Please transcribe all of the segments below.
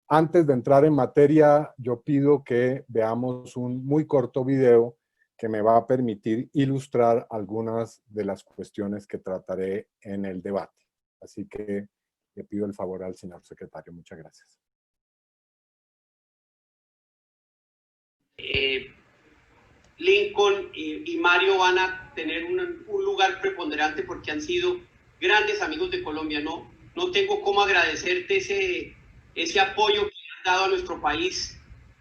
Antes de entrar en materia, yo pido que veamos un muy corto video que me va a permitir ilustrar algunas de las cuestiones que trataré en el debate. Así que le pido el favor al señor secretario. Muchas gracias. Lincoln y Mario van a tener un lugar preponderante porque han sido grandes amigos de Colombia. No tengo cómo agradecerte ese apoyo que has dado a nuestro país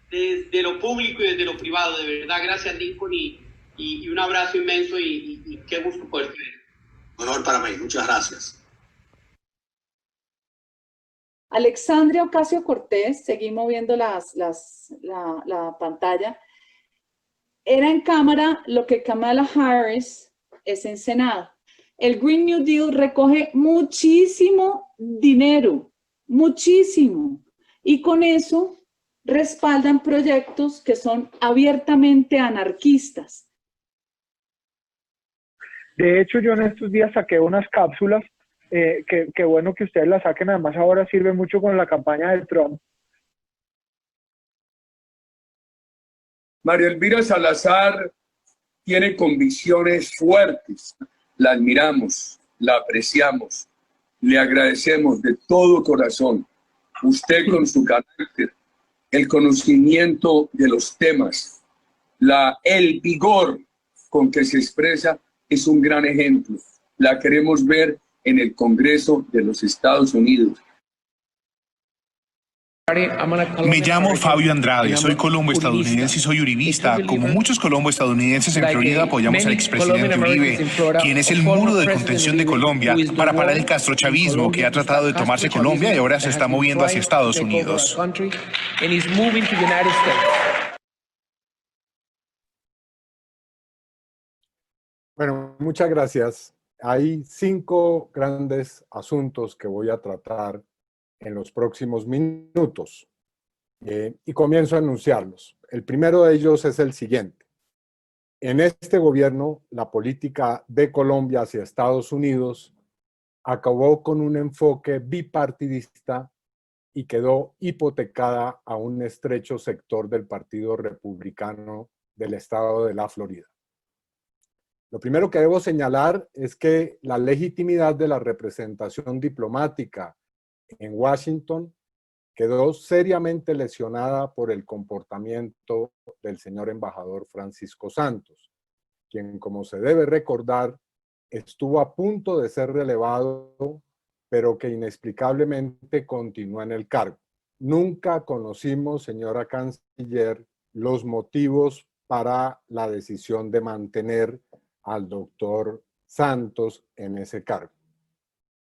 desde lo público y desde lo privado. De verdad, gracias Lincoln y un abrazo inmenso y qué gusto poder ver. Honor para mí, muchas gracias. Alexandria Ocasio-Cortez, seguimos viendo la pantalla, era en Cámara lo que Kamala Harris es en Senado. El Green New Deal recoge muchísimo dinero, muchísimo, y con eso respaldan proyectos que son abiertamente anarquistas. De hecho, yo en estos días saqué unas cápsulas, que bueno que ustedes las saquen, además ahora sirve mucho con la campaña de Trump. María Elvira Salazar tiene convicciones fuertes, la admiramos, la apreciamos, le agradecemos de todo corazón. Usted con su carácter, el conocimiento de los temas, el vigor con que se expresa es un gran ejemplo. La queremos ver en el Congreso de los Estados Unidos. Me llamo Fabio Andrade, soy colombo estadounidense y soy uribista. Como muchos colombo estadounidenses en Florida, apoyamos al expresidente Uribe, quien es el muro de contención de Colombia para parar el castrochavismo que ha tratado de tomarse Colombia y ahora se está moviendo hacia Estados Unidos. Bueno, muchas gracias. Hay 5 grandes asuntos que voy a tratar en los próximos minutos y comienzo a anunciarlos. El primero de ellos es el siguiente. En este gobierno, la política de Colombia hacia Estados Unidos acabó con un enfoque bipartidista y quedó hipotecada a un estrecho sector del Partido Republicano del estado de la Florida. Lo primero que debo señalar es que la legitimidad de la representación diplomática en Washington quedó seriamente lesionada por el comportamiento del señor embajador Francisco Santos, quien, como se debe recordar, estuvo a punto de ser relevado, pero que inexplicablemente continúa en el cargo. Nunca conocimos, señora canciller, los motivos para la decisión de mantener al doctor Santos en ese cargo.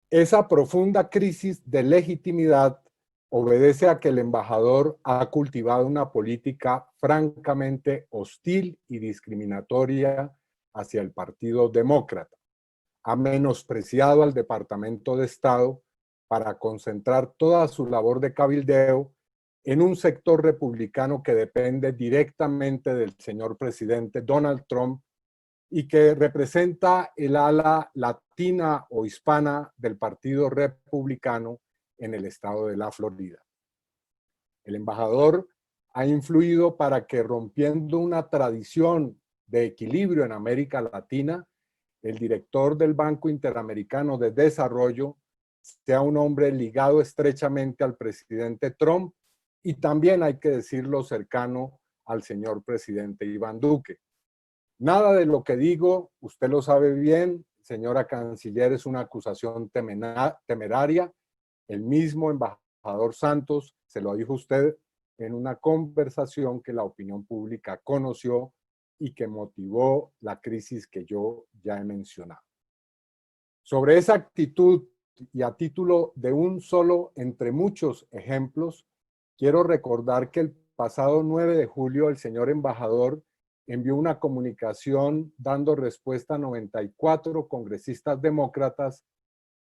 Esa profunda crisis de legitimidad obedece a que el embajador ha cultivado una política francamente hostil y discriminatoria hacia el Partido Demócrata. Ha menospreciado al Departamento de Estado para concentrar toda su labor de cabildeo en un sector republicano que depende directamente del señor presidente Donald Trump y que representa el ala latina o hispana del Partido Republicano en el estado de la Florida. El embajador ha influido para que, rompiendo una tradición de equilibrio en América Latina, el director del Banco Interamericano de Desarrollo sea un hombre ligado estrechamente al presidente Trump y también, hay que decirlo, cercano al señor presidente Iván Duque. Nada de lo que digo, usted lo sabe bien, señora canciller, es una acusación temeraria. El mismo embajador Santos se lo dijo usted en una conversación que la opinión pública conoció y que motivó la crisis que yo ya he mencionado. Sobre esa actitud y a título de un solo entre muchos ejemplos, quiero recordar que el pasado 9 de julio el señor embajador envió una comunicación dando respuesta a 94 congresistas demócratas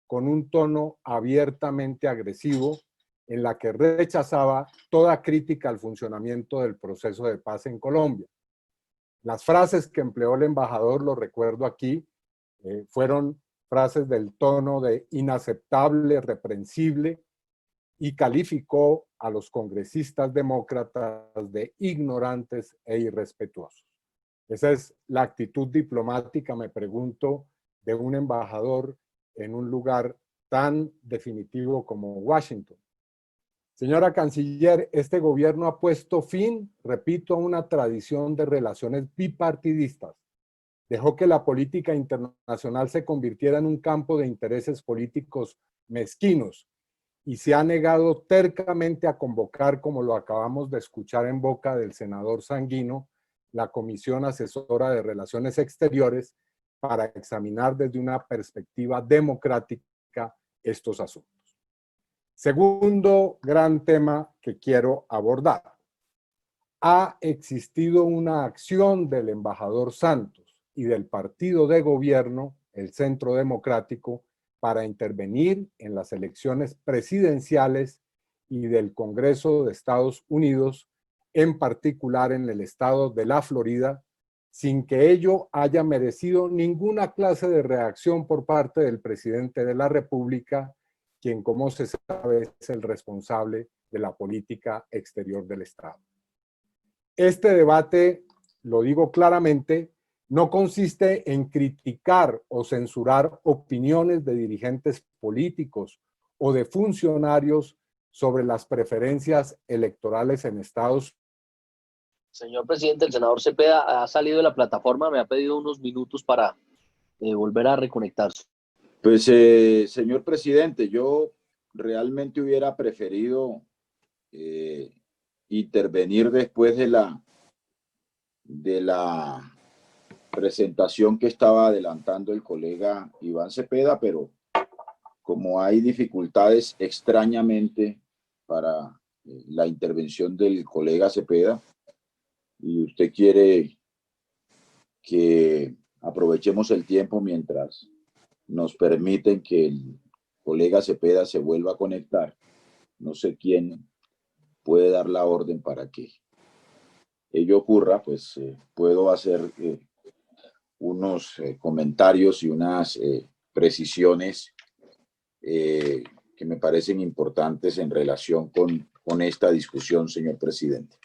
con un tono abiertamente agresivo en la que rechazaba toda crítica al funcionamiento del proceso de paz en Colombia. Las frases que empleó el embajador, lo recuerdo aquí, fueron frases del tono de inaceptable, reprensible, y calificó a los congresistas demócratas de ignorantes e irrespetuosos. Esa es la actitud diplomática, me pregunto, de un embajador en un lugar tan definitivo como Washington. Señora Canciller, este gobierno ha puesto fin, repito, a una tradición de relaciones bipartidistas. Dejó que la política internacional se convirtiera en un campo de intereses políticos mezquinos y se ha negado tercamente a convocar, como lo acabamos de escuchar en boca del senador Sanguino, la Comisión Asesora de Relaciones Exteriores para examinar desde una perspectiva democrática estos asuntos. Segundo gran tema que quiero abordar. Ha existido una acción del embajador Santos y del partido de gobierno, el Centro Democrático, para intervenir en las elecciones presidenciales y del Congreso de Estados Unidos, en particular en el estado de la Florida, sin que ello haya merecido ninguna clase de reacción por parte del presidente de la República, quien, como se sabe, es el responsable de la política exterior del Estado. Este debate, lo digo claramente, no consiste en criticar o censurar opiniones de dirigentes políticos o de funcionarios sobre las preferencias electorales en Estados Unidos. Señor presidente, el senador Cepeda ha salido de la plataforma, me ha pedido unos minutos para volver a reconectarse. Pues, señor presidente, yo realmente hubiera preferido intervenir después de la presentación que estaba adelantando el colega Iván Cepeda, pero como hay dificultades extrañamente para la intervención del colega Cepeda, y usted quiere que aprovechemos el tiempo mientras nos permiten que el colega Cepeda se vuelva a conectar, no sé quién puede dar la orden para que ello ocurra, pues puedo hacer unos comentarios y unas precisiones que me parecen importantes en relación con esta discusión, señor presidente.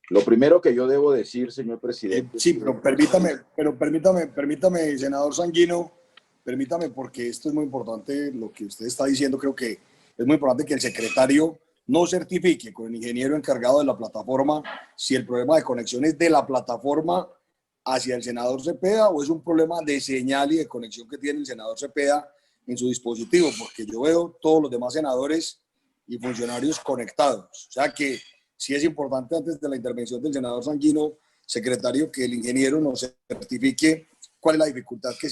Lo primero que yo debo decir, señor presidente... Sí, pero permítame, senador Sanguino, permítame, porque esto es muy importante, lo que usted está diciendo. Creo que es muy importante que el secretario no certifique con el ingeniero encargado de la plataforma si el problema de conexión es de la plataforma hacia el senador Cepeda o es un problema de señal y de conexión que tiene el senador Cepeda en su dispositivo, porque yo veo todos los demás senadores y funcionarios conectados. O sea que sí es importante, antes de la intervención del senador Sanguino, secretario, que el ingeniero nos certifique cuál es la dificultad que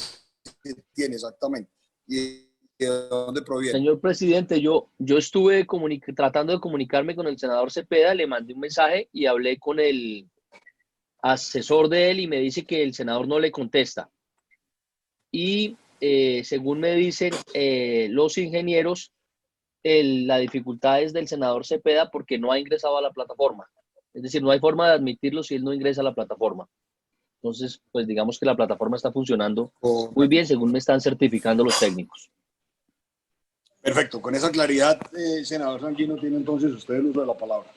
tiene exactamente y de dónde proviene. Señor presidente, yo estuve tratando de comunicarme con el senador Cepeda, le mandé un mensaje y hablé con el asesor de él y me dice que el senador no le contesta. Y según me dicen los ingenieros, la dificultad es del senador Cepeda porque no ha ingresado a la plataforma. Es decir, no hay forma de admitirlo si él no ingresa a la plataforma. Entonces, pues digamos que la plataforma está funcionando muy bien según me están certificando los técnicos. Perfecto, con esa claridad, senador Sanguino, tiene entonces usted el uso de la palabra.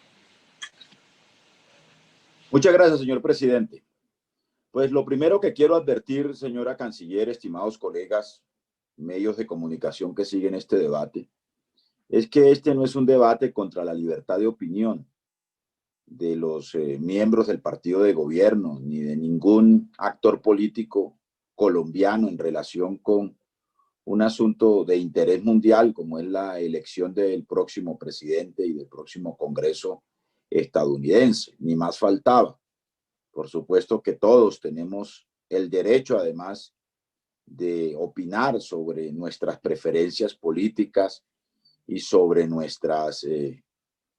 Muchas gracias, señor presidente. Pues lo primero que quiero advertir, señora canciller, estimados colegas, medios de comunicación que siguen este debate, es que este no es un debate contra la libertad de opinión de los miembros del partido de gobierno, ni de ningún actor político colombiano en relación con un asunto de interés mundial como es la elección del próximo presidente y del próximo Congreso estadounidense, ni más faltaba. Por supuesto que todos tenemos el derecho, además, de opinar sobre nuestras preferencias políticas y sobre nuestras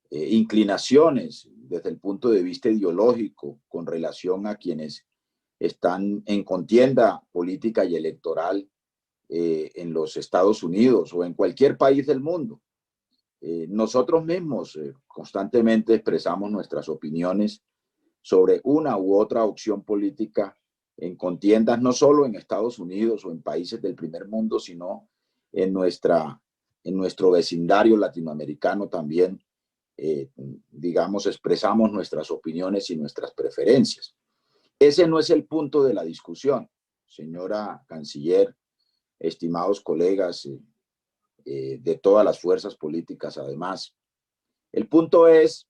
inclinaciones desde el punto de vista ideológico con relación a quienes están en contienda política y electoral en los Estados Unidos o en cualquier país del mundo. Nosotros mismos constantemente expresamos nuestras opiniones sobre una u otra opción política en contiendas no solo en Estados Unidos o en países del primer mundo, sino en nuestro vecindario latinoamericano también, digamos, expresamos nuestras opiniones y nuestras preferencias. Ese no es el punto de la discusión, señora canciller, estimados colegas de todas las fuerzas políticas además. El punto es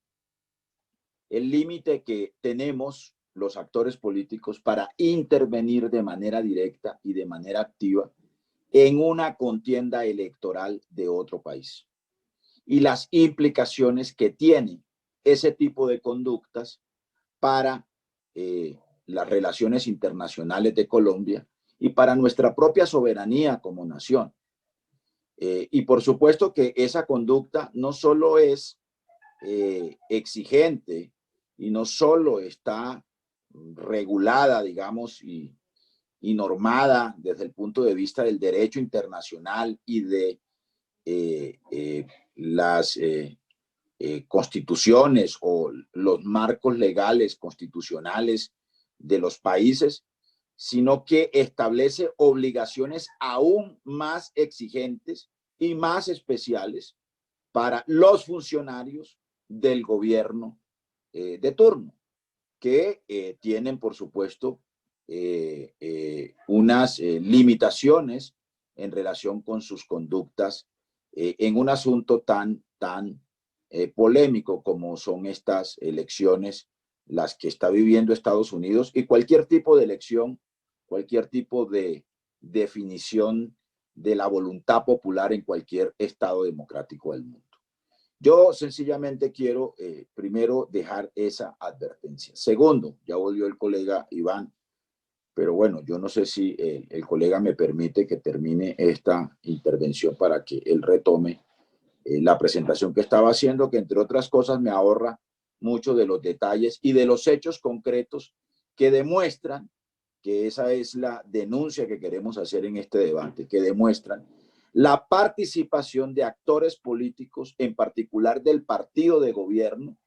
el límite que tenemos los actores políticos para intervenir de manera directa y de manera activa en una contienda electoral de otro país y las implicaciones que tiene ese tipo de conductas para las relaciones internacionales de Colombia y para nuestra propia soberanía como nación. Y por supuesto que esa conducta no solo es exigente y no solo está regulada, digamos, y normada desde el punto de vista del derecho internacional y de las constituciones o los marcos legales constitucionales de los países, sino que establece obligaciones aún más exigentes y más especiales para los funcionarios del gobierno de turno, que tienen, por supuesto, unas limitaciones en relación con sus conductas en un asunto tan polémico como son estas elecciones, las que está viviendo Estados Unidos, y cualquier tipo de elección, cualquier tipo de definición de la voluntad popular en cualquier estado democrático del mundo. Yo sencillamente quiero primero dejar esa advertencia. Segundo, ya volvió el colega Iván, pero bueno, yo no sé si el colega me permite que termine esta intervención para que él retome la presentación que estaba haciendo, que entre otras cosas me ahorra mucho de los detalles y de los hechos concretos que demuestran que esa es la denuncia que queremos hacer en este debate, que demuestran la participación de actores políticos, en particular del partido de gobierno,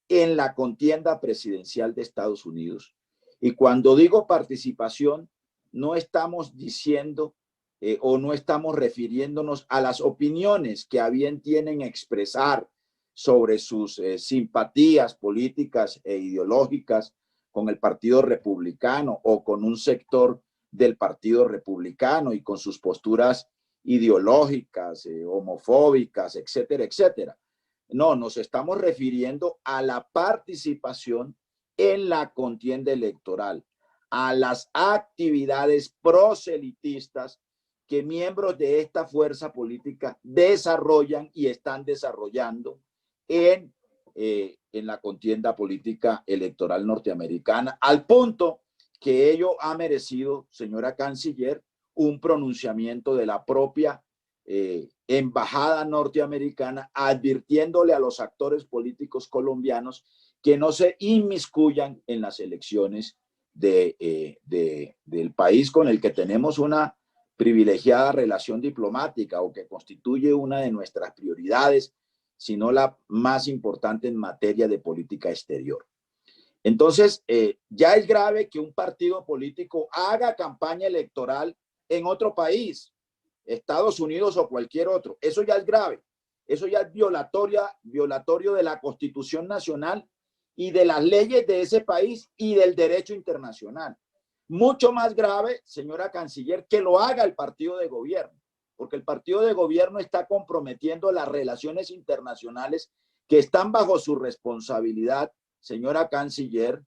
en la contienda presidencial de Estados Unidos. Y cuando digo participación, no estamos diciendo o no estamos refiriéndonos a las opiniones que a bien tienen expresar sobre sus simpatías políticas e ideológicas con el Partido Republicano o con un sector del Partido Republicano y con sus posturas ideológicas, homofóbicas, etcétera, etcétera. No, nos estamos refiriendo a la participación en la contienda electoral, a las actividades proselitistas que miembros de esta fuerza política desarrollan y están desarrollando en la contienda política electoral norteamericana, al punto que ello ha merecido, señora canciller, un pronunciamiento de la propia embajada norteamericana advirtiéndole a los actores políticos colombianos que no se inmiscuyan en las elecciones del país con el que tenemos una privilegiada relación diplomática o que constituye una de nuestras prioridades, sino la más importante en materia de política exterior. Entonces, ya es grave que un partido político haga campaña electoral en otro país, Estados Unidos o cualquier otro. Eso ya es grave. Eso ya es violatorio de la Constitución Nacional y de las leyes de ese país y del derecho internacional. Mucho más grave, señora canciller, que lo haga el partido de gobierno, porque el partido de gobierno está comprometiendo las relaciones internacionales que están bajo su responsabilidad, señora canciller,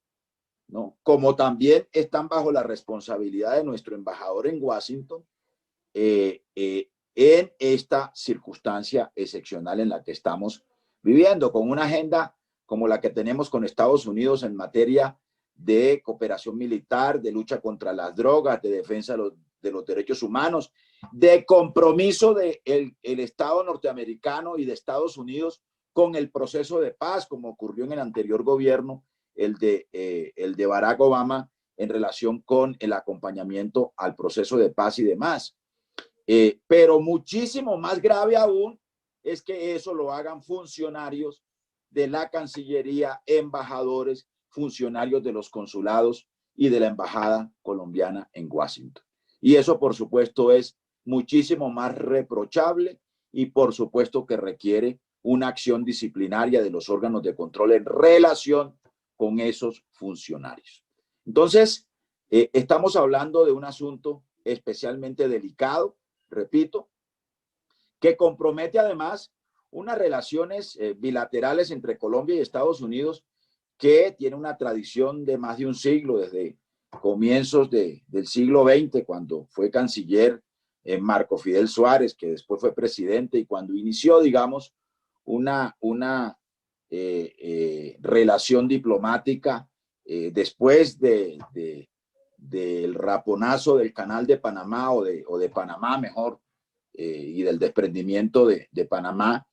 ¿no? Como también están bajo la responsabilidad de nuestro embajador en Washington, en esta circunstancia excepcional en la que estamos viviendo, con una agenda como la que tenemos con Estados Unidos en materia de cooperación militar, de lucha contra las drogas, de defensa de los derechos humanos, de compromiso del Estado norteamericano y de Estados Unidos con el proceso de paz, como ocurrió en el anterior gobierno, el de Barack Obama, en relación con el acompañamiento al proceso de paz y demás. Pero muchísimo más grave aún es que eso lo hagan funcionarios de la Cancillería, embajadores, funcionarios de los consulados y de la Embajada colombiana en Washington. Y eso, por supuesto, es muchísimo más reprochable y, por supuesto, que requiere una acción disciplinaria de los órganos de control en relación con esos funcionarios. Entonces, estamos hablando de un asunto especialmente delicado, repito, que compromete además unas relaciones bilaterales entre Colombia y Estados Unidos que tiene una tradición de más de un siglo, desde comienzos del siglo XX, cuando fue canciller Marco Fidel Suárez, que después fue presidente, y cuando inició, digamos, una relación diplomática después del raponazo del Canal de Panamá, o de Panamá mejor, y del desprendimiento de Panamá.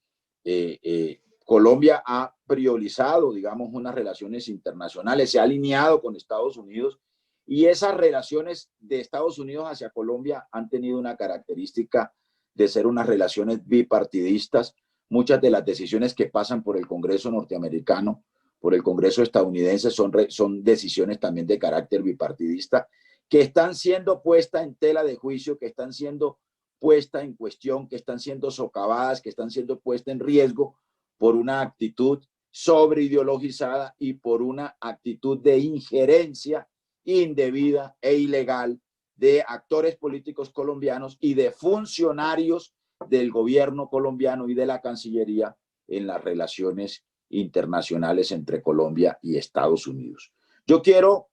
Colombia ha priorizado, digamos, unas relaciones internacionales, se ha alineado con Estados Unidos, y esas relaciones de Estados Unidos hacia Colombia han tenido una característica de ser unas relaciones bipartidistas. Muchas de las decisiones que pasan por el Congreso norteamericano, por el Congreso estadounidense, son decisiones también de carácter bipartidista, que están siendo puestas en tela de juicio, que están siendo puestas en cuestión, que están siendo socavadas, que están siendo puestas en riesgo por una actitud sobreideologizada y por una actitud de injerencia indebida e ilegal de actores políticos colombianos y de funcionarios del gobierno colombiano y de la Cancillería en las relaciones internacionales entre Colombia y Estados Unidos. Yo quiero,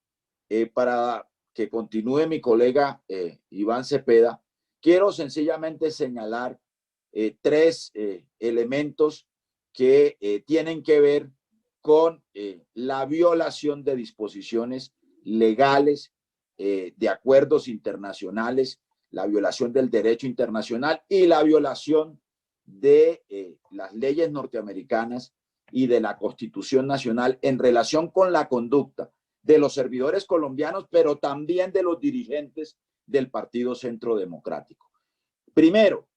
para que continúe mi colega Iván Cepeda, quiero sencillamente señalar tres elementos que tienen que ver con la violación de disposiciones legales, de acuerdos internacionales, la violación del derecho internacional y la violación de las leyes norteamericanas y de la Constitución Nacional en relación con la conducta de los servidores colombianos, pero también de los dirigentes del Partido Centro Democrático. Primero,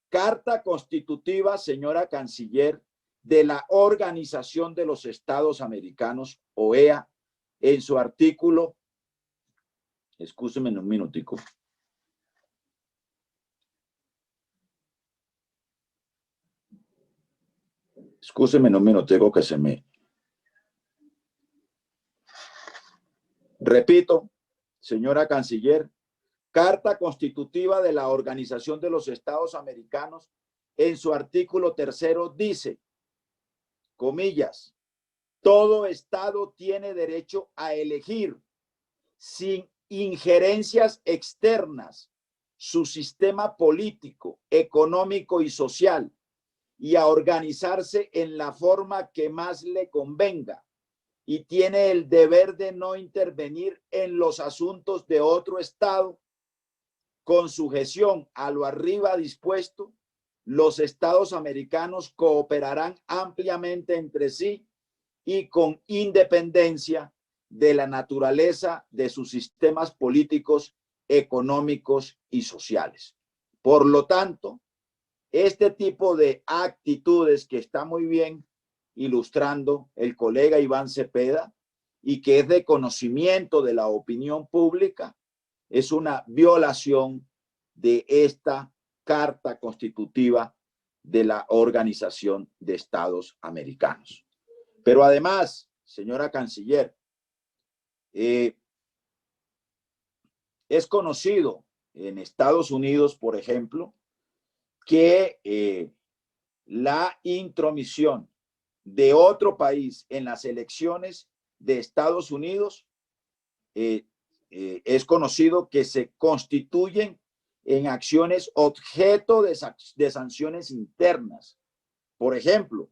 carta constitutiva, señora canciller, de la Organización de los Estados Americanos, OEA, en su artículo, excúseme un minutico. Excúseme un minutico que se me... Repito, señora canciller, carta constitutiva de la Organización de los Estados Americanos, en su artículo 3 dice, comillas, todo Estado tiene derecho a elegir sin injerencias externas su sistema político, económico y social, y a organizarse en la forma que más le convenga, y tiene el deber de no intervenir en los asuntos de otro Estado. Con sujeción a lo arriba dispuesto, los Estados americanos cooperarán ampliamente entre sí y con independencia de la naturaleza de sus sistemas políticos, económicos y sociales. Por lo tanto, este tipo de actitudes que está muy bien ilustrando el colega Iván Cepeda y que es de conocimiento de la opinión pública, es una violación de esta Carta Constitutiva de la Organización de Estados Americanos. Pero además, señora canciller, es conocido en Estados Unidos, por ejemplo, que la intromisión de otro país en las elecciones de Estados Unidos es conocido que se constituyen en acciones objeto de sanciones internas. Por ejemplo,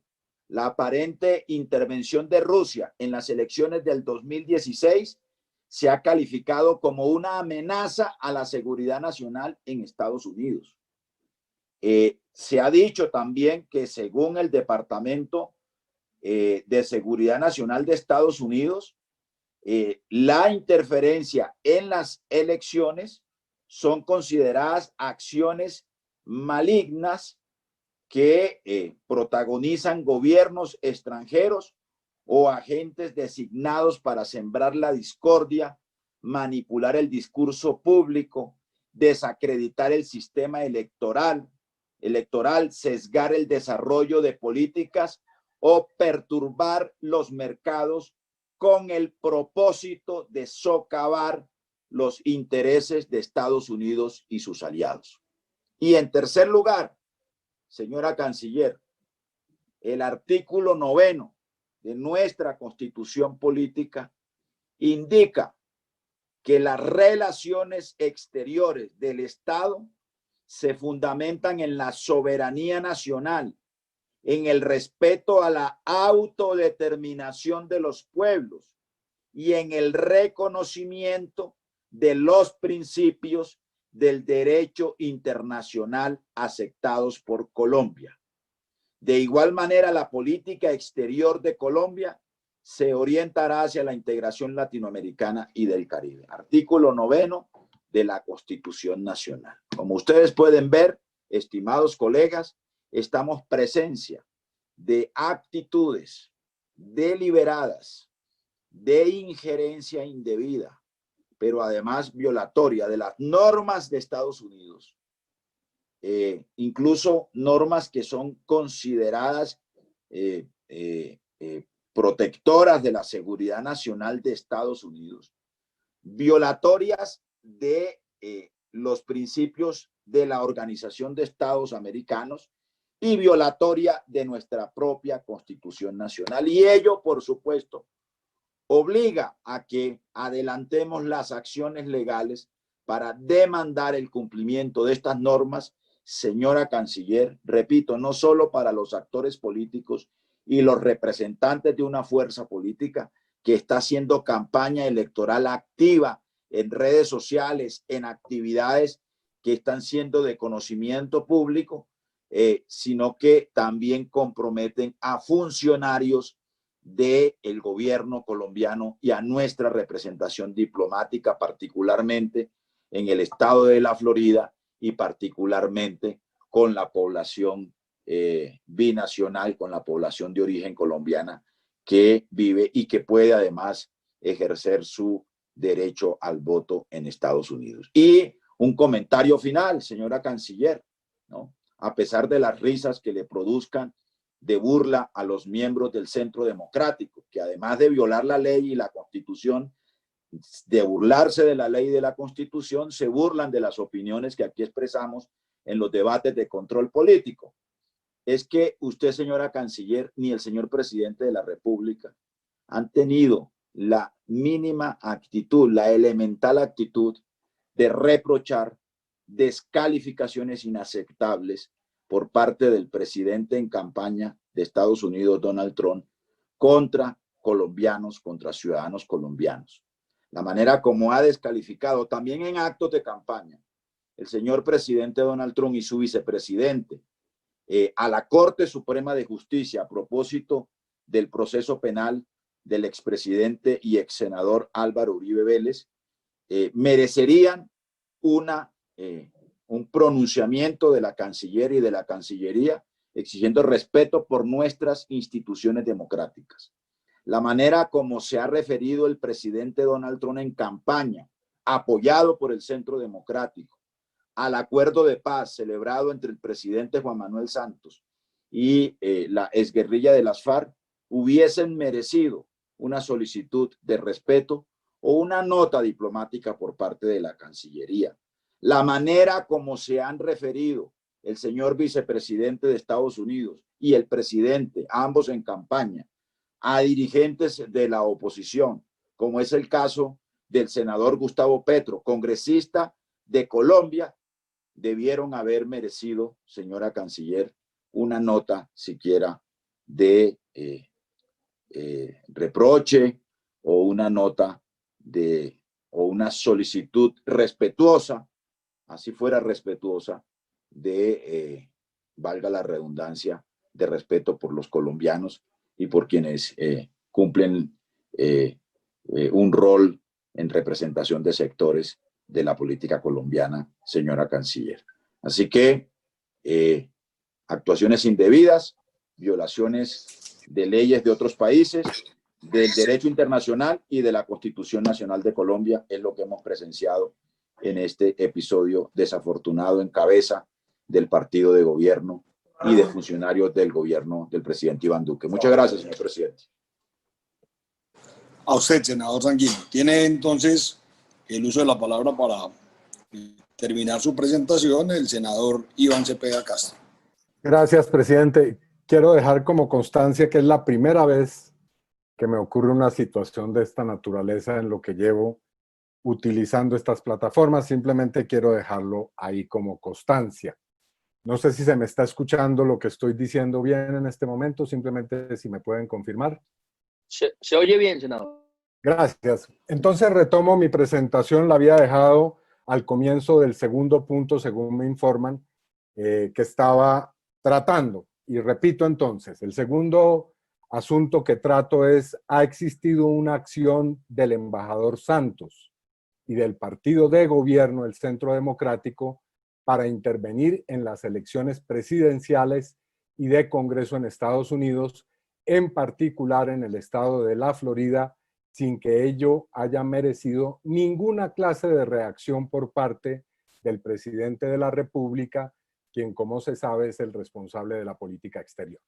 la aparente intervención de Rusia en las elecciones del 2016 se ha calificado como una amenaza a la seguridad nacional en Estados Unidos. Se ha dicho también que según el Departamento de Seguridad Nacional de Estados Unidos, la interferencia en las elecciones son consideradas acciones malignas que protagonizan gobiernos extranjeros o agentes designados para sembrar la discordia manipular el discurso público, desacreditar el sistema electoral, sesgar el desarrollo de políticas o perturbar los mercados con el propósito de socavar los intereses de Estados Unidos y sus aliados. Y en tercer lugar, señora canciller, el artículo 9 de nuestra Constitución Política indica que las relaciones exteriores del Estado se fundamentan en la soberanía nacional, en el respeto a la autodeterminación de los pueblos y en el reconocimiento de los principios del derecho internacional aceptados por Colombia. De igual manera, la política exterior de Colombia se orientará hacia la integración latinoamericana y del Caribe. Artículo 9 de la Constitución Nacional. Como ustedes pueden ver, estimados colegas, estamos presencia de actitudes deliberadas, de injerencia indebida, pero además violatoria de las normas de Estados Unidos, incluso normas que son consideradas protectoras de la seguridad nacional de Estados Unidos, violatorias de los principios de la Organización de Estados Americanos y violatoria de nuestra propia Constitución Nacional. Y ello, por supuesto, obliga a que adelantemos las acciones legales para demandar el cumplimiento de estas normas, señora canciller, repito, no solo para los actores políticos y los representantes de una fuerza política que está haciendo campaña electoral activa en redes sociales, en actividades que están siendo de conocimiento público, sino que también comprometen a funcionarios del gobierno colombiano y a nuestra representación diplomática, particularmente en el estado de la Florida y particularmente con la población binacional, con la población de origen colombiana que vive y que puede además ejercer su derecho al voto en Estados Unidos. Y un comentario final, señora canciller, ¿no? A pesar de las risas que le produzcan de burla a los miembros del Centro Democrático, que además de violar la ley y la Constitución, de burlarse de la ley y de la Constitución, se burlan de las opiniones que aquí expresamos en los debates de control político. Es que usted, señora canciller, ni el señor presidente de la República han tenido la mínima actitud, la elemental actitud de reprochar descalificaciones inaceptables por parte del presidente en campaña de Estados Unidos, Donald Trump, contra colombianos, contra ciudadanos colombianos. La manera como ha descalificado también en actos de campaña el señor presidente Donald Trump y su vicepresidente a la Corte Suprema de Justicia a propósito del proceso penal del expresidente y exsenador Álvaro Uribe Vélez, merecerían un pronunciamiento de la canciller y de la Cancillería exigiendo respeto por nuestras instituciones democráticas. La manera como se ha referido el presidente Donald Trump en campaña, apoyado por el Centro Democrático, al acuerdo de paz celebrado entre el presidente Juan Manuel Santos y la exguerrilla de las FARC, hubiesen merecido una solicitud de respeto o una nota diplomática por parte de la Cancillería. La manera como se han referido el señor vicepresidente de Estados Unidos y el presidente, ambos en campaña, a dirigentes de la oposición, como es el caso del senador Gustavo Petro, congresista de Colombia, debieron haber merecido, señora canciller, una nota siquiera de reproche o una nota o una solicitud respetuosa, así fuera respetuosa, de, valga la redundancia, de respeto por los colombianos y por quienes cumplen un rol en representación de sectores de la política colombiana, señora canciller. Así que actuaciones indebidas, violaciones de leyes de otros países del derecho internacional y de la Constitución Nacional de Colombia. Es lo que hemos presenciado en este episodio desafortunado en cabeza del partido de gobierno y de funcionarios del gobierno del presidente Iván Duque. Muchas gracias, señor presidente. A usted, senador Sanguino. Tiene entonces el uso de la palabra para terminar su presentación el senador Iván Cepeda Castro. Gracias, presidente. Quiero dejar como constancia que es la primera vez que me ocurre una situación de esta naturaleza en lo que llevo utilizando estas plataformas. Simplemente quiero dejarlo ahí como constancia. No sé si se me está escuchando lo que estoy diciendo bien en este momento, simplemente si me pueden confirmar. Se oye bien, senador. Gracias. Entonces retomo mi presentación, la había dejado al comienzo del segundo punto, según me informan, que estaba tratando. Y repito entonces, el segundo asunto que trato es, ha existido una acción del embajador Santos y del partido de gobierno, el Centro Democrático, para intervenir en las elecciones presidenciales y de Congreso en Estados Unidos, en particular en el estado de la Florida, sin que ello haya merecido ninguna clase de reacción por parte del presidente de la República, quien, como se sabe, es el responsable de la política exterior.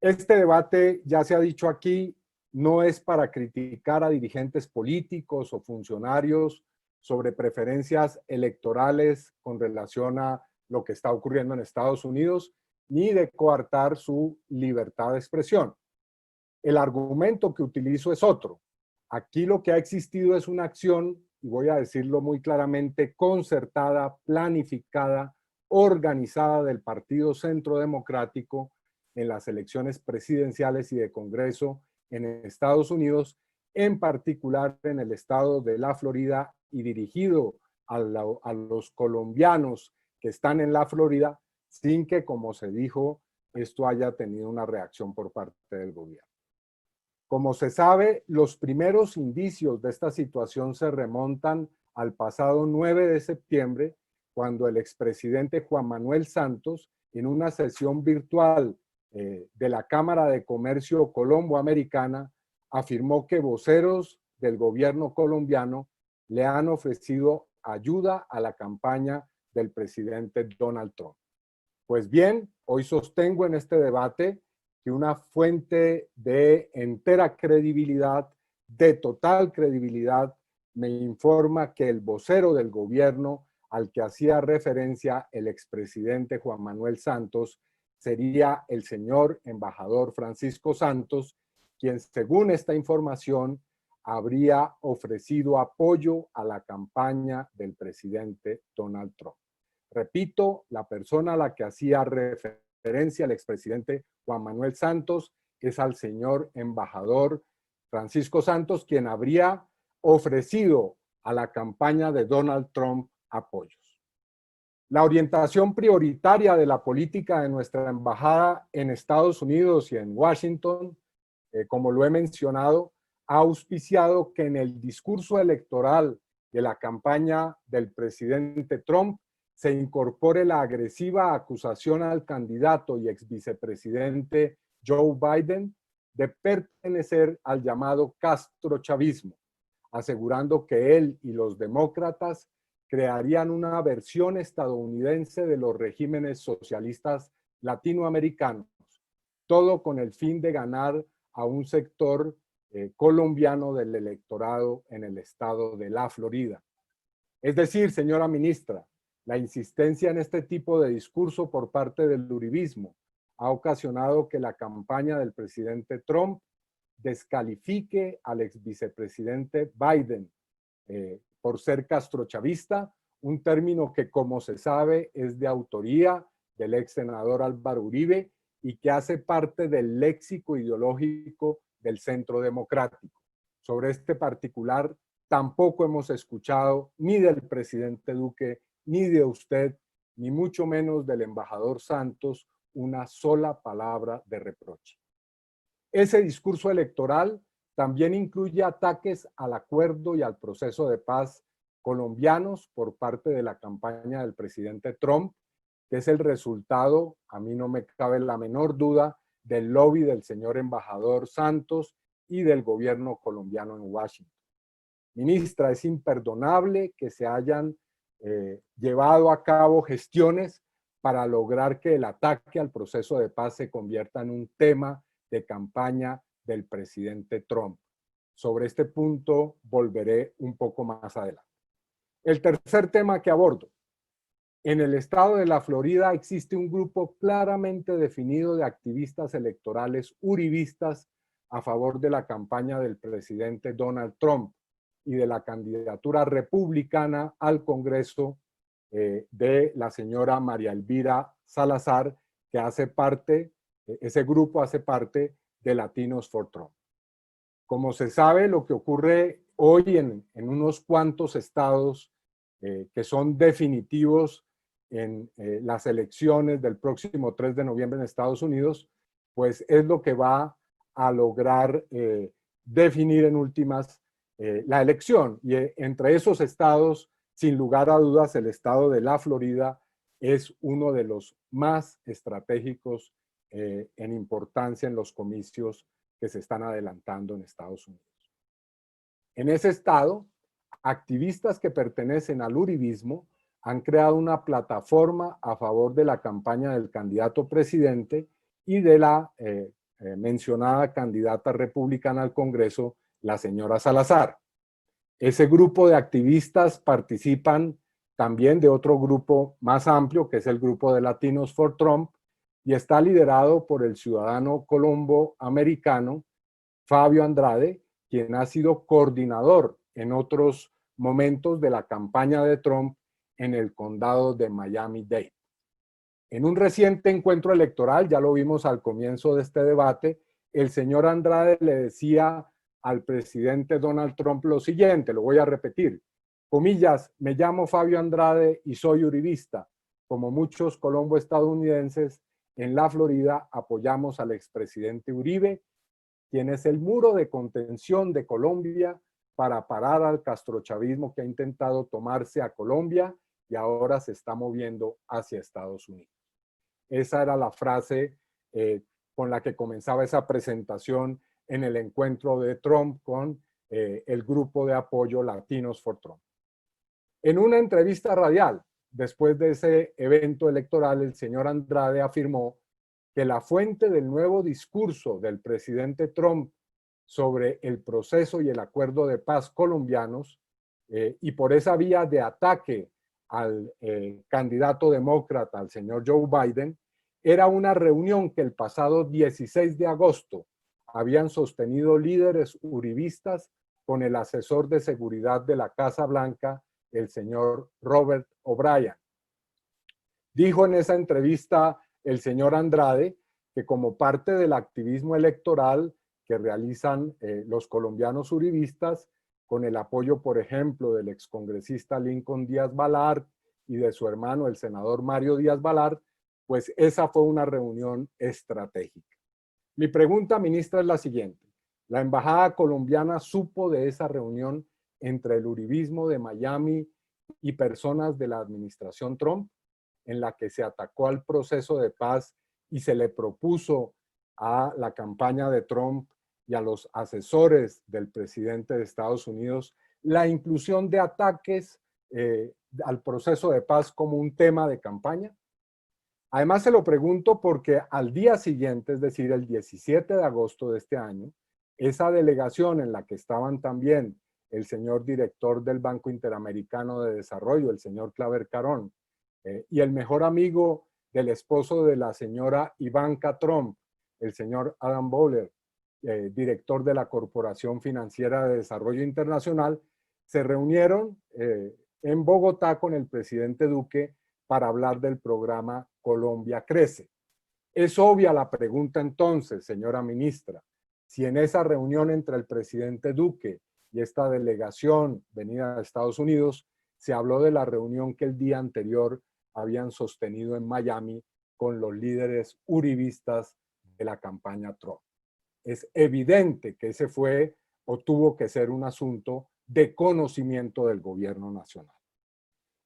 Este debate, ya se ha dicho aquí, no es para criticar a dirigentes políticos o funcionarios sobre preferencias electorales con relación a lo que está ocurriendo en Estados Unidos, ni de coartar su libertad de expresión. El argumento que utilizo es otro. Aquí lo que ha existido es una acción, y voy a decirlo muy claramente, concertada, planificada, organizada del Partido Centro Democrático en las elecciones presidenciales y de Congreso en Estados Unidos, en particular en el estado de la Florida, y dirigido a los colombianos que están en la Florida, sin que, como se dijo, esto haya tenido una reacción por parte del gobierno. Como se sabe, los primeros indicios de esta situación se remontan al pasado 9 de septiembre, cuando el expresidente Juan Manuel Santos, en una sesión virtual de la Cámara de Comercio Colombo-Americana, afirmó que voceros del gobierno colombiano le han ofrecido ayuda a la campaña del presidente Donald Trump. Pues bien, hoy sostengo en este debate que una fuente de entera credibilidad, de total credibilidad, me informa que el vocero del gobierno al que hacía referencia el expresidente Juan Manuel Santos sería el señor embajador Francisco Santos, quien, según esta información, habría ofrecido apoyo a la campaña del presidente Donald Trump. Repito, la persona a la que hacía referencia el expresidente Juan Manuel Santos es al señor embajador Francisco Santos, quien habría ofrecido a la campaña de Donald Trump apoyos. La orientación prioritaria de la política de nuestra embajada en Estados Unidos y en Washington, como lo he mencionado, ha auspiciado que en el discurso electoral de la campaña del presidente Trump se incorpore la agresiva acusación al candidato y exvicepresidente Joe Biden de pertenecer al llamado castrochavismo, asegurando que él y los demócratas crearían una versión estadounidense de los regímenes socialistas latinoamericanos, todo con el fin de ganar a un sector colombiano del electorado en el estado de la Florida. Es decir, señora ministra, la insistencia en este tipo de discurso por parte del uribismo ha ocasionado que la campaña del presidente Trump descalifique al exvicepresidente Biden por ser castrochavista, un término que, como se sabe, es de autoría del ex senador Álvaro Uribe y que hace parte del léxico ideológico del Centro Democrático. Sobre este particular tampoco hemos escuchado ni del presidente Duque, ni de usted, ni mucho menos del embajador Santos, una sola palabra de reproche. Ese discurso electoral también incluye ataques al acuerdo y al proceso de paz colombianos por parte de la campaña del presidente Trump, que es el resultado, a mí no me cabe la menor duda, del lobby del señor embajador Santos y del gobierno colombiano en Washington. Ministra, es imperdonable que se hayan llevado a cabo gestiones para lograr que el ataque al proceso de paz se convierta en un tema de campaña del presidente Trump. Sobre este punto volveré un poco más adelante. El tercer tema que abordo. En el estado de la Florida existe un grupo claramente definido de activistas electorales uribistas a favor de la campaña del presidente Donald Trump y de la candidatura republicana al Congreso de la señora María Elvira Salazar, que hace parte, ese grupo hace parte de Latinos for Trump. Como se sabe, lo que ocurre hoy en unos cuantos estados que son definitivos en las elecciones del próximo 3 de noviembre en Estados Unidos, pues es lo que va a lograr definir en últimas la elección. Y entre esos estados, sin lugar a dudas, el estado de la Florida es uno de los más estratégicos en importancia en los comicios que se están adelantando en Estados Unidos. En ese estado, activistas que pertenecen al uribismo han creado una plataforma a favor de la campaña del candidato presidente y de la mencionada candidata republicana al Congreso, la señora Salazar. Ese grupo de activistas participan también de otro grupo más amplio, que es el grupo de Latinos for Trump, y está liderado por el ciudadano colombo-americano Fabio Andrade, quien ha sido coordinador en otros momentos de la campaña de Trump en el condado de Miami-Dade. En un reciente encuentro electoral, ya lo vimos al comienzo de este debate, el señor Andrade le decía al presidente Donald Trump lo siguiente, lo voy a repetir, comillas, me llamo Fabio Andrade y soy uribista. Como muchos colombo-estadounidenses, en la Florida apoyamos al expresidente Uribe, quien es el muro de contención de Colombia para parar al castrochavismo que ha intentado tomarse a Colombia y ahora se está moviendo hacia Estados Unidos. Esa era la frase con la que comenzaba esa presentación en el encuentro de Trump con el grupo de apoyo Latinos for Trump. En una entrevista radial, después de ese evento electoral, el señor Andrade afirmó que la fuente del nuevo discurso del presidente Trump sobre el proceso y el acuerdo de paz colombianos y por esa vía de ataque al candidato demócrata, al señor Joe Biden, era una reunión que el pasado 16 de agosto habían sostenido líderes uribistas con el asesor de seguridad de la Casa Blanca, el señor Robert O'Brien. Dijo en esa entrevista el señor Andrade que como parte del activismo electoral que realizan los colombianos uribistas, con el apoyo, por ejemplo, del excongresista Lincoln Díaz Balart y de su hermano, el senador Mario Díaz Balart, pues esa fue una reunión estratégica. Mi pregunta, ministra, es la siguiente. ¿La embajada colombiana supo de esa reunión entre el uribismo de Miami y personas de la administración Trump, en la que se atacó al proceso de paz y se le propuso a la campaña de Trump y a los asesores del presidente de Estados Unidos la inclusión de ataques al proceso de paz como un tema de campaña? Además se lo pregunto porque al día siguiente, es decir, el 17 de agosto de este año, esa delegación en la que estaban también el señor director del Banco Interamericano de Desarrollo, el señor Claver Carón, y el mejor amigo del esposo de la señora Ivanka Trump, el señor Adam Bowler, director de la Corporación Financiera de Desarrollo Internacional, se reunieron en Bogotá con el presidente Duque para hablar del programa Colombia Crece. Es obvia la pregunta entonces, señora ministra, si en esa reunión entre el presidente Duque y esta delegación venida de Estados Unidos, se habló de la reunión que el día anterior habían sostenido en Miami con los líderes uribistas de la campaña Trump. Es evidente que ese fue o tuvo que ser un asunto de conocimiento del gobierno nacional.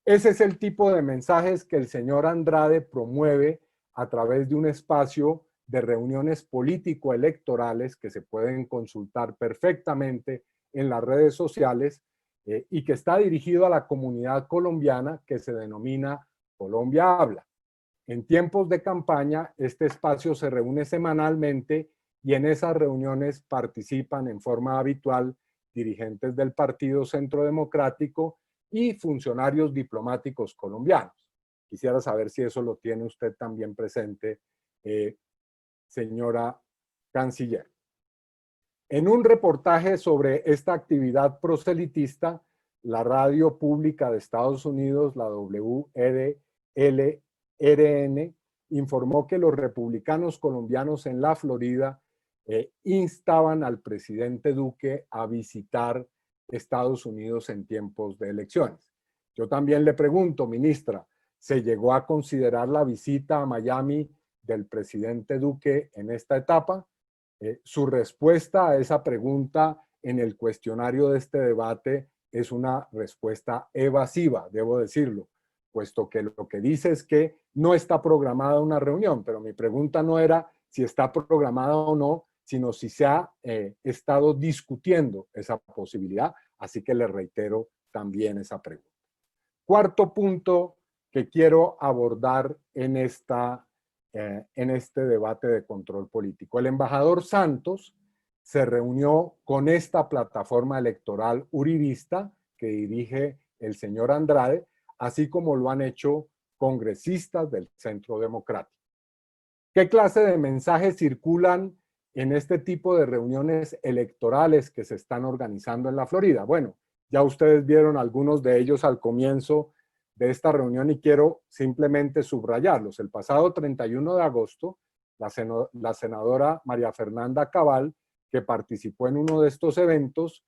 Ese es el tipo de mensajes que el señor Andrade promueve a través de un espacio de reuniones político-electorales que se pueden consultar perfectamente en las redes sociales y que está dirigido a la comunidad colombiana que se denomina Colombia Habla. En tiempos de campaña, este espacio se reúne semanalmente y en esas reuniones participan en forma habitual dirigentes del Partido Centro Democrático y funcionarios diplomáticos colombianos. Quisiera saber si eso lo tiene usted también presente, señora canciller. En un reportaje sobre esta actividad proselitista, la radio pública de Estados Unidos, la WRLRN, informó que los republicanos colombianos en la Florida instaban al presidente Duque a visitar Estados Unidos en tiempos de elecciones. Yo también le pregunto, ministra, ¿se llegó a considerar la visita a Miami del presidente Duque en esta etapa? Su respuesta a esa pregunta en el cuestionario de este debate es una respuesta evasiva, debo decirlo, puesto que lo que dice es que no está programada una reunión, pero mi pregunta no era si está programada o no, sino si se ha estado discutiendo esa posibilidad, así que le reitero también esa pregunta. Cuarto punto que quiero abordar en este debate de control político. El embajador Santos se reunió con esta plataforma electoral uribista que dirige el señor Andrade, así como lo han hecho congresistas del Centro Democrático. ¿Qué clase de mensajes circulan en este tipo de reuniones electorales que se están organizando en la Florida? Bueno, ya ustedes vieron algunos de ellos al comienzo de esta reunión y quiero simplemente subrayarlos. El pasado 31 de agosto, la senadora María Fernanda Cabal, que participó en uno de estos eventos,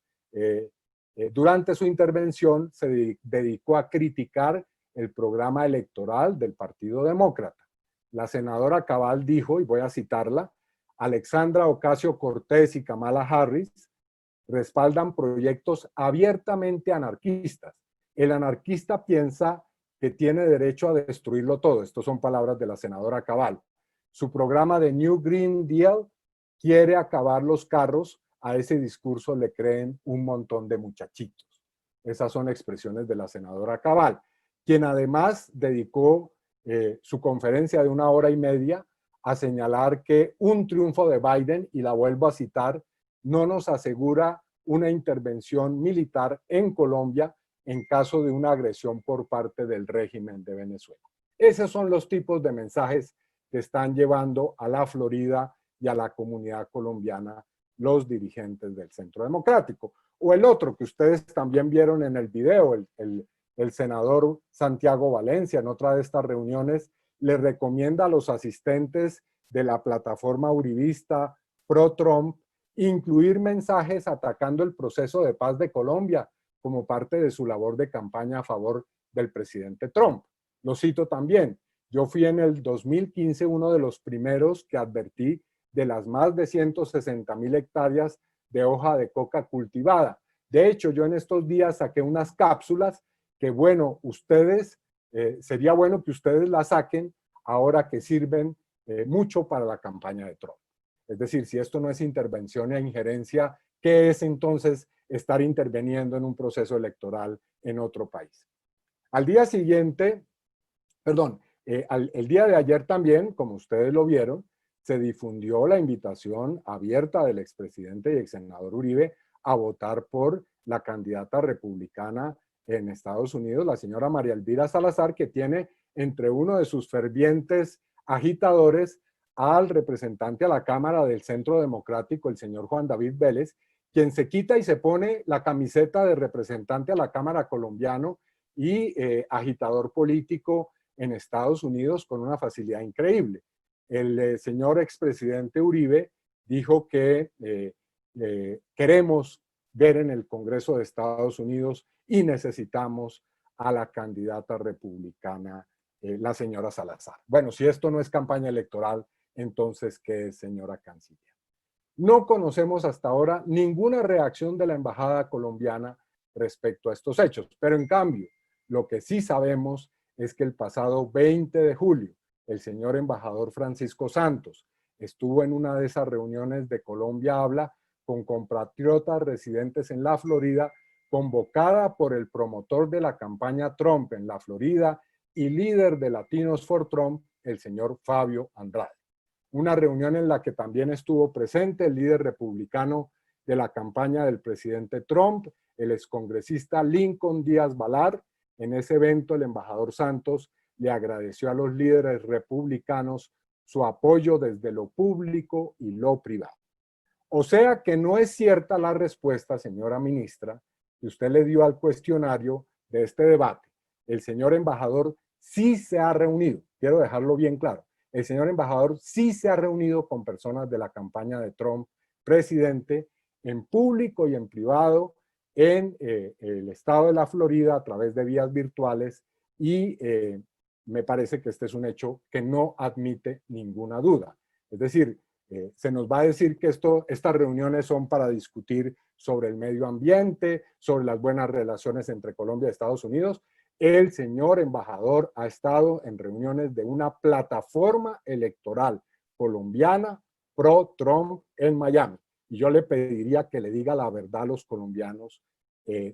durante su intervención se dedicó a criticar el programa electoral del Partido Demócrata. La senadora Cabal dijo, y voy a citarla, Alexandra Ocasio-Cortez y Kamala Harris respaldan proyectos abiertamente anarquistas. El anarquista piensa que tiene derecho a destruirlo todo. Estas son palabras de la senadora Cabal. Su programa de New Green Deal quiere acabar los carros. A ese discurso le creen un montón de muchachitos. Esas son expresiones de la senadora Cabal, quien además dedicó su conferencia de 1 hora y media a señalar que un triunfo de Biden, y la vuelvo a citar, no nos asegura una intervención militar en Colombia en caso de una agresión por parte del régimen de Venezuela. Esos son los tipos de mensajes que están llevando a la Florida y a la comunidad colombiana los dirigentes del Centro Democrático. O el otro que ustedes también vieron en el video, el senador Santiago Valencia, en otra de estas reuniones, le recomienda a los asistentes de la plataforma uribista pro-Trump incluir mensajes atacando el proceso de paz de Colombia como parte de su labor de campaña a favor del presidente Trump. Lo cito también. Yo fui en el 2015 uno de los primeros que advertí de las más de 160,000 hectáreas de hoja de coca cultivada. De hecho, yo en estos días saqué unas cápsulas que, bueno, sería bueno que ustedes las saquen ahora que sirven mucho para la campaña de Trump. Es decir, si esto no es intervención e injerencia, ¿qué es entonces estar interviniendo en un proceso electoral en otro país? Al día siguiente, el día de ayer también, como ustedes lo vieron, se difundió la invitación abierta del expresidente y exsenador Uribe a votar por la candidata republicana en Estados Unidos, la señora María Elvira Salazar, que tiene entre uno de sus fervientes agitadores al representante a la Cámara del Centro Democrático, el señor Juan David Vélez, quien se quita y se pone la camiseta de representante a la Cámara colombiano y agitador político en Estados Unidos con una facilidad increíble. El señor expresidente Uribe dijo que queremos ver en el Congreso de Estados Unidos y necesitamos a la candidata republicana, la señora Salazar. Bueno, si esto no es campaña electoral, entonces, ¿qué es, señora canciller? No conocemos hasta ahora ninguna reacción de la embajada colombiana respecto a estos hechos, pero en cambio, lo que sí sabemos es que el pasado 20 de julio, el señor embajador Francisco Santos, estuvo en una de esas reuniones de Colombia Habla con compatriotas residentes en la Florida, convocada por el promotor de la campaña Trump en la Florida y líder de Latinos for Trump, el señor Fabio Andrade. Una reunión en la que también estuvo presente el líder republicano de la campaña del presidente Trump, el excongresista Lincoln Díaz Balar. En ese evento, el embajador Santos le agradeció a los líderes republicanos su apoyo desde lo público y lo privado. O sea que no es cierta la respuesta, señora ministra, que usted le dio al cuestionario de este debate. El señor embajador sí se ha reunido, quiero dejarlo bien claro, el señor embajador sí se ha reunido con personas de la campaña de Trump, presidente, en público y en privado, en el estado de la Florida a través de vías virtuales y me parece que este es un hecho que no admite ninguna duda. Es decir, se nos va a decir que estas reuniones son para discutir sobre el medio ambiente, sobre las buenas relaciones entre Colombia y Estados Unidos. El señor embajador ha estado en reuniones de una plataforma electoral colombiana pro-Trump en Miami. Y yo le pediría que le diga la verdad a los colombianos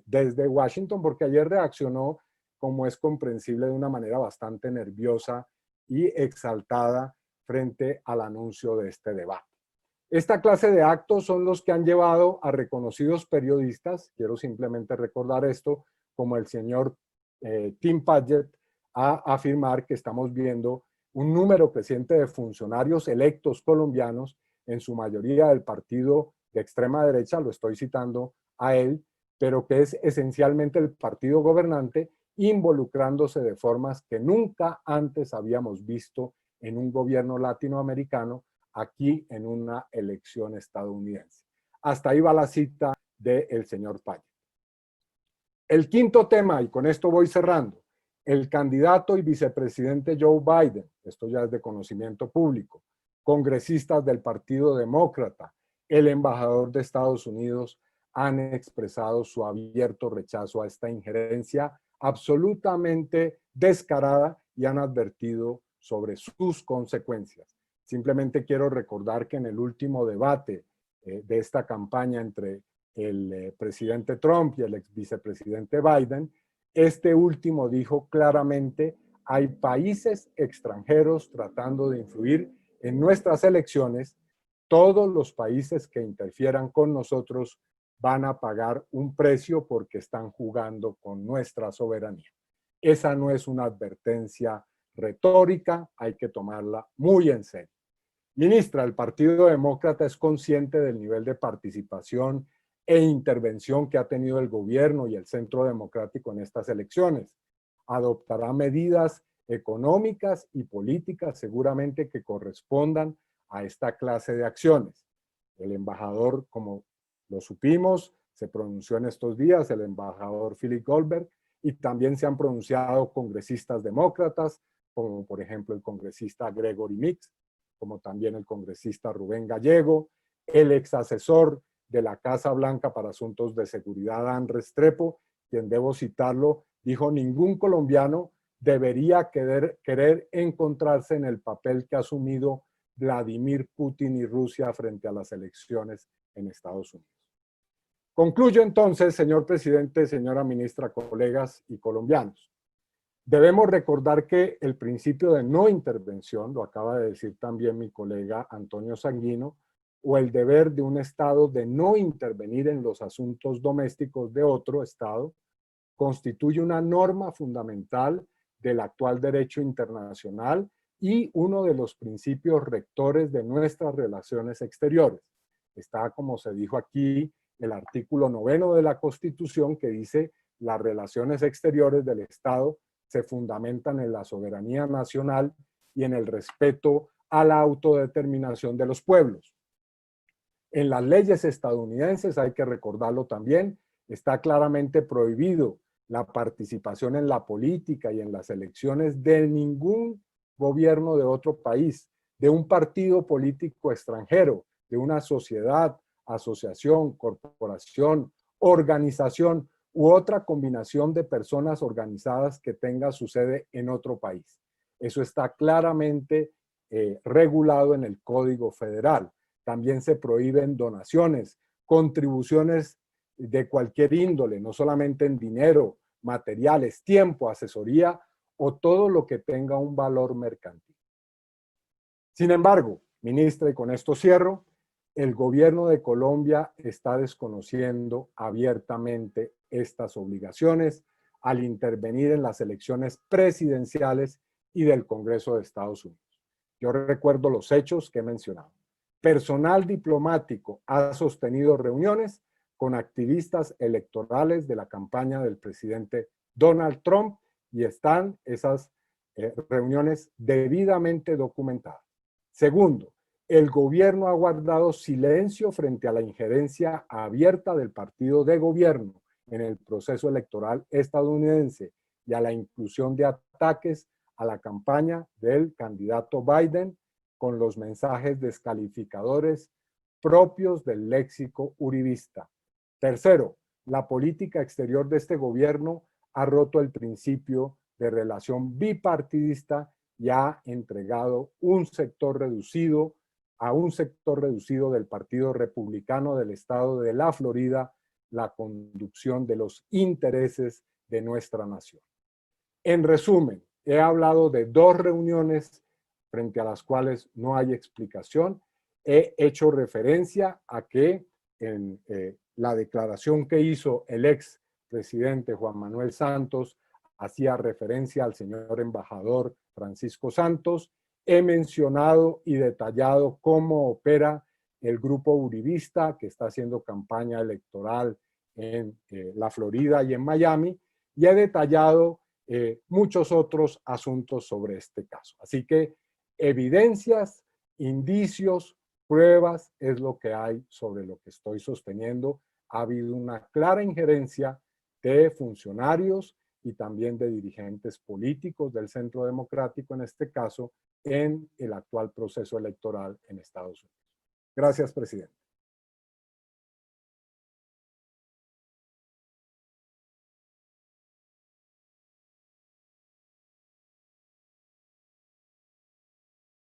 desde Washington, porque ayer reaccionó, como es comprensible, de una manera bastante nerviosa y exaltada frente al anuncio de este debate. Esta clase de actos son los que han llevado a reconocidos periodistas, quiero simplemente recordar esto, como el señor Tim Paget, a afirmar que estamos viendo un número creciente de funcionarios electos colombianos, en su mayoría del partido de extrema derecha, lo estoy citando a él, pero que es esencialmente el partido gobernante, involucrándose de formas que nunca antes habíamos visto en un gobierno latinoamericano, aquí en una elección estadounidense. Hasta ahí va la cita del señor Paget. El quinto tema, y con esto voy cerrando, el candidato y vicepresidente Joe Biden, esto ya es de conocimiento público, congresistas del Partido Demócrata, el embajador de Estados Unidos han expresado su abierto rechazo a esta injerencia absolutamente descarada y han advertido sobre sus consecuencias. Simplemente quiero recordar que en el último debate de esta campaña entre el presidente Trump y el ex vicepresidente Biden, este último dijo claramente: hay países extranjeros tratando de influir en nuestras elecciones, todos los países que interfieran con nosotros van a pagar un precio porque están jugando con nuestra soberanía. Esa no es una advertencia retórica, hay que tomarla muy en serio. Ministra, el Partido Demócrata es consciente del nivel de participación e intervención que ha tenido el gobierno y el Centro Democrático en estas elecciones. Adoptará medidas económicas y políticas seguramente que correspondan a esta clase de acciones. El embajador, como lo supimos, se pronunció en estos días, el embajador Philip Goldberg, y también se han pronunciado congresistas demócratas, como por ejemplo el congresista Gregory Meeks, como también el congresista Rubén Gallego, el ex asesor de la Casa Blanca para Asuntos de Seguridad, Dan Restrepo, quien, debo citarlo, dijo: ningún colombiano debería querer encontrarse en el papel que ha asumido Vladimir Putin y Rusia frente a las elecciones en Estados Unidos. Concluyo entonces, señor presidente, señora ministra, colegas y colombianos. Debemos recordar que el principio de no intervención, lo acaba de decir también mi colega Antonio Sanguino, o el deber de un Estado de no intervenir en los asuntos domésticos de otro Estado, constituye una norma fundamental del actual derecho internacional y uno de los principios rectores de nuestras relaciones exteriores. Está, como se dijo aquí, el artículo 9 de la Constitución, que dice: las relaciones exteriores del Estado se fundamentan en la soberanía nacional y en el respeto a la autodeterminación de los pueblos. En las leyes estadounidenses, hay que recordarlo también, está claramente prohibido la participación en la política y en las elecciones de ningún gobierno de otro país, de un partido político extranjero, de una sociedad, asociación, corporación, organización u otra combinación de personas organizadas que tenga su sede en otro país. Eso está claramente regulado en el Código Federal. También se prohíben donaciones, contribuciones de cualquier índole, no solamente en dinero, materiales, tiempo, asesoría o todo lo que tenga un valor mercantil. Sin embargo, ministra, y con esto cierro, el gobierno de Colombia está desconociendo abiertamente estas obligaciones al intervenir en las elecciones presidenciales y del Congreso de Estados Unidos. Yo recuerdo los hechos que he mencionado. Personal diplomático ha sostenido reuniones con activistas electorales de la campaña del presidente Donald Trump y están esas reuniones debidamente documentadas. Segundo, el gobierno ha guardado silencio frente a la injerencia abierta del partido de gobierno en el proceso electoral estadounidense y a la inclusión de ataques a la campaña del candidato Biden con los mensajes descalificadores propios del léxico uribista. Tercero, la política exterior de este gobierno ha roto el principio de relación bipartidista y ha entregado a un sector reducido del Partido Republicano del Estado de la Florida la conducción de los intereses de nuestra nación. En resumen, he hablado de 2 reuniones frente a las cuales no hay explicación. He hecho referencia a que en la declaración que hizo el ex presidente Juan Manuel Santos hacía referencia al señor embajador Francisco Santos. He mencionado y detallado cómo opera el grupo uribista que está haciendo campaña electoral en la Florida y en Miami, y he detallado muchos otros asuntos sobre este caso. Así que evidencias, indicios, pruebas es lo que hay sobre lo que estoy sosteniendo. Ha habido una clara injerencia de funcionarios y también de dirigentes políticos del Centro Democrático, en este caso, en el actual proceso electoral en Estados Unidos. Gracias, presidente.